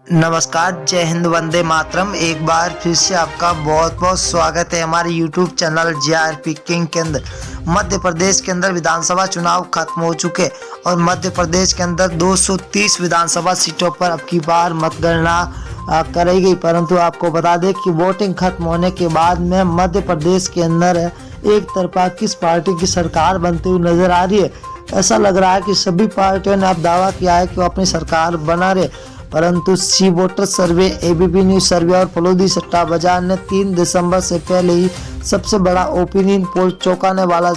नमस्कार, जय हिंद, वंदे मातरम। एक बार फिर से आपका बहुत बहुत स्वागत है हमारे YouTube चैनल JRP किंग के अंदर। मध्य प्रदेश के अंदर विधानसभा चुनाव खत्म हो चुके और मध्य प्रदेश के अंदर 230 विधानसभा सीटों पर अब की बार मतगणना कराई गई। परंतु आपको बता दें कि वोटिंग खत्म होने के बाद में मध्य प्रदेश के अंदर एक तरफा किस पार्टी की सरकार बनती हुई नजर आ रही है। ऐसा लग रहा है कि सभी पार्टियों ने अब दावा किया है कि वो अपनी सरकार बना रहे, परंतु सी वोटर सर्वे, एबीपी न्यूज सर्वे और फलोदी सट्टा बाजार ने 3 दिसंबर से पहले ही सबसे बड़ा ओपिनियन पोल चौंकाने वाला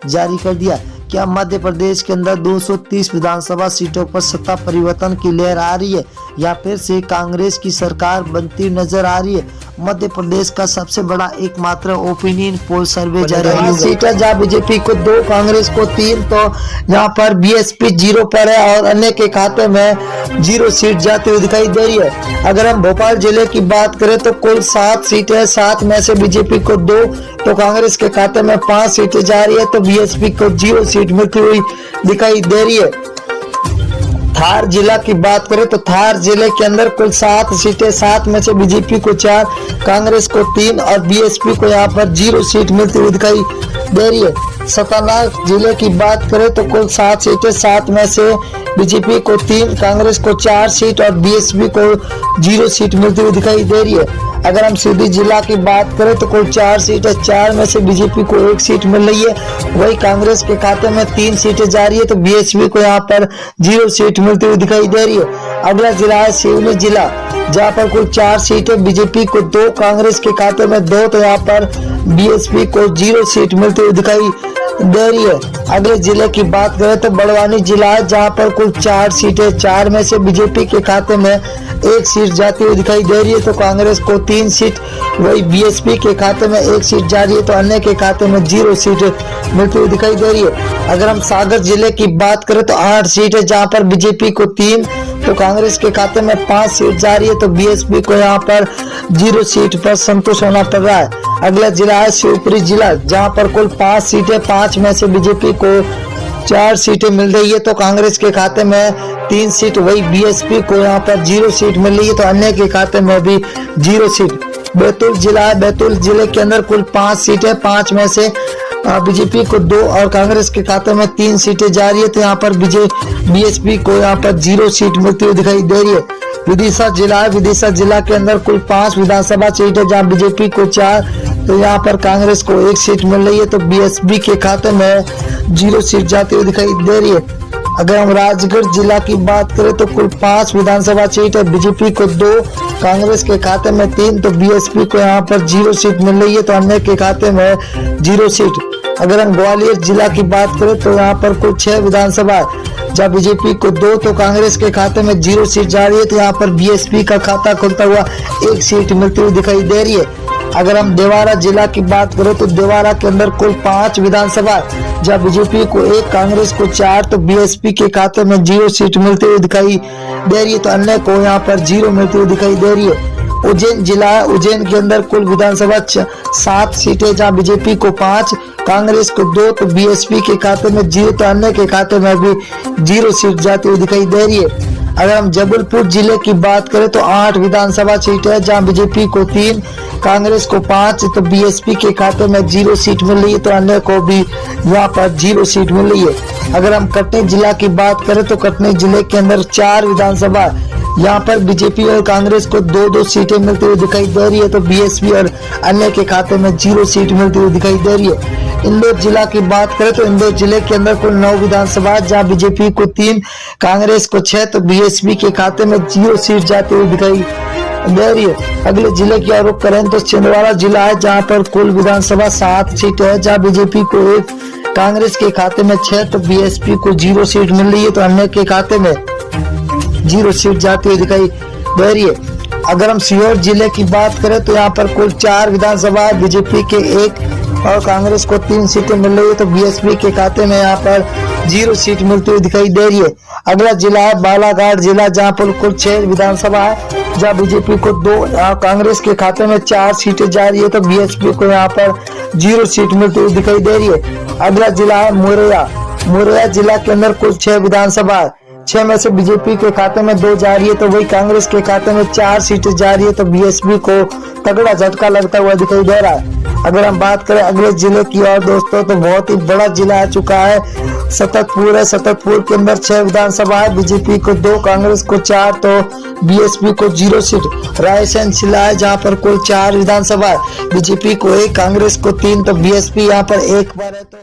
जारी कर दिया। क्या मध्य प्रदेश के अंदर 230 विधानसभा सीटों पर सत्ता परिवर्तन की लहर आ रही है या फिर से कांग्रेस की सरकार बनती नजर आ रही है? मध्य प्रदेश का सबसे बड़ा एकमात्र ओपिनियन पोल सर्वे जारी सीटें जहाँ बीजेपी को 2, कांग्रेस को 3, तो यहाँ पर बीएसपी 0 पर है और अन्य के खाते में 0 सीट जाती हुई दिखाई दे रही है। अगर हम भोपाल जिले की बात करें तो कुल 7 सीटें, 7 में से बीजेपी को 2, तो कांग्रेस के खाते में 5 सीटें जा रही है, तो बीएसपी को 0 सीट मिलती हुई दिखाई दे रही है। धार जिला की बात करें तो धार जिले के अंदर कुल 7 सीटें, 7 में से बीजेपी को 4, कांग्रेस को 3 और बीएसपी को यहाँ पर 0 सीट मिलती हुई दिखाई दे रही है। सतानाथ जिले की बात करें तो कुल 7 सीटें, 7 में से बीजेपी को 3, कांग्रेस को 4 सीट और बीएसपी को 0 सीट मिलती हुई दिखाई दे रही है। अगर हम सीधी जिला की बात करें तो कुल 4 सीटें, 4 में से बीजेपी को 1 सीट मिल रही है, वही कांग्रेस के खाते में 3 सीटें जा रही है, तो बीएसपी को यहाँ पर 0 सीट मिलती हुई दिखाई दे रही है। अगला जिला है सिवनी जिला, जहाँ पर कुल 4 सीटें, बीजेपी को 2, कांग्रेस के खाते में 2, तो यहाँ पर बीएसपी को 0 सीट मिलती हुई दिखाई दे रही है। अगले जिले की बात करें तो बड़वानी जिला है, जहाँ पर कुल 4 सीटें, 4 में से बीजेपी के खाते में 1 सीट जाती हुई दिखाई दे रही है, तो कांग्रेस को 3 सीट, वही बीएसपी के खाते में 1 सीट जा रही है, तो अन्य के खाते में 0 सीट मिलती हुई दिखाई दे रही है। अगर हम सागर जिले की बात करें तो 8 सीट है, जहाँ पर बीजेपी को 3, तो कांग्रेस के खाते में 5 सीट जा रही है, तो बीएसपी को यहाँ पर 0 सीट पर संतुष्ट होना पड़ रहा है। अगला जिला है शिवपुरी जिला, जहाँ पर कुल 5 सीटें, 5 में से बीजेपी को 4 सीटें मिल रही है, तो कांग्रेस के खाते में 3 सीट, वही बीएसपी को यहाँ पर 0 सीट मिल रही है, तो अन्य के खाते में भी 0 सीट। बैतूल जिला है, बैतूल जिले के अंदर कुल 5 सीटें, 5 में से बीजेपी को 2 और कांग्रेस के खाते में 3 सीटें जा रही है, तो यहाँ पर बीएसपी को यहाँ पर 0 सीट मिलती हुई दिखाई दे रही है। विदिशा जिला है, विदिशा जिला के अंदर कुल 5 विधानसभा सीट है, जहाँ बीजेपी को 4, तो यहाँ पर कांग्रेस को 1 सीट मिल रही है, तो बीएसपी के खाते में 0 सीट जाती हुई दिखाई दे रही है। अगर हम राजगढ़ जिला की बात करें तो कुल 5 विधानसभा सीट है, बीजेपी को 2, कांग्रेस के खाते में 3, तो बीएसपी को यहाँ पर 0 सीट मिल रही है, तो अन्य के खाते में 0 सीट। अगर हम ग्वालियर जिला की बात करें तो यहाँ पर कुल 6 विधानसभा, जहाँ बीजेपी को 2, तो कांग्रेस के खाते में 0 सीट जा रही है, तो यहाँ पर बीएसपी का खाता खुलता हुआ 1 सीट मिलती हुई दिखाई दे रही है। अगर हम देवारा जिला की बात करें तो देवारा के अंदर कुल 5 विधानसभा, जहाँ बीजेपी को 1, कांग्रेस को 4, तो बीएसपी के खाते में 0 सीट मिलती हुई दिखाई दे रही है, तो अन्य को यहाँ पर 0 मिलती हुई दिखाई दे रही है। उज्जैन जिला है, उज्जैन के अंदर कुल विधानसभा 7 सीटें, जहाँ बीजेपी को 5, कांग्रेस को 2, तो बीएसपी के खाते में 0, तो अन्य के खाते में भी 0 सीट जाती हुई दिखाई दे रही है। अगर हम जबलपुर जिले की बात करें तो 8 विधानसभा सीट है, जहाँ बीजेपी को 3, कांग्रेस को 5, तो बीएसपी के खाते में 0 सीट मिल रही है, तो अन्य को भी यहाँ पर 0 सीट मिल रही है। अगर हम कटनी जिला की बात करें तो कटनी जिले के अंदर 4 विधानसभा, यहाँ पर बीजेपी और कांग्रेस को 2-2 सीटें मिलती हुई दिखाई दे रही है, तो बीएसपी और अन्य के खाते में 0 सीट मिलती हुई दिखाई दे रही है। इंदौर जिला की बात करें तो इंदौर जिले के अंदर कुल 9 विधानसभा, जहाँ बीजेपी को 3, कांग्रेस को 6, तो बीएसपी के खाते में 0 सीट जाती हुई दिखाई दे रही है। अगले जिले की रुख करें तो छिंदवाड़ा जिला है, जहाँ पर कुल विधानसभा 7 सीट है, जहाँ बीजेपी को 1, कांग्रेस के खाते में 6, तो बीएसपी को 0 सीट मिल रही है, तो अन्य के खाते में 0 सीट जाती हुई दिखाई दे रही है। अगर हम सीहोर जिले की बात करें तो यहाँ पर कुल 4 विधानसभा, बीजेपी के 1 और कांग्रेस को 3 सीटें मिल रही है, तो बीएसपी के खाते में यहाँ पर 0 सीट मिलती हुई दिखाई दे रही है। अगला जिला है बालाघाट जिला, जहाँ पर कुल 6 विधानसभा है, जहाँ बीजेपी को 2, कांग्रेस के खाते में 4 सीटें जा रही है, तो बीएसपी को यहाँ पर 0 सीट मिलती हुई दिखाई दे रही है। अगला जिला है मुरैया, मुरैया जिला के अंदर कुल 6 विधानसभा, 6 में से बीजेपी के खाते में 2 जा रही है, तो वही कांग्रेस के खाते में 4 सीटें जा रही है। तो बीएसपी को तगड़ा झटका लगता हुआ दिखाई दे रहा है। अगर हम बात करें अगले जिले की और दोस्तों, तो बहुत ही बड़ा जिला आ चुका है, सततपुर है। सततपुर के अंदर 6 विधानसभा है, बीजेपी को 2, कांग्रेस को 4, तो बीएसपी को 0 सीट। रायसेन जिला है जहां पर कुल 4 विधानसभा है, बीजेपी को 1, कांग्रेस को 3, तो बीएसपी यहाँ पर 1 पर है। तो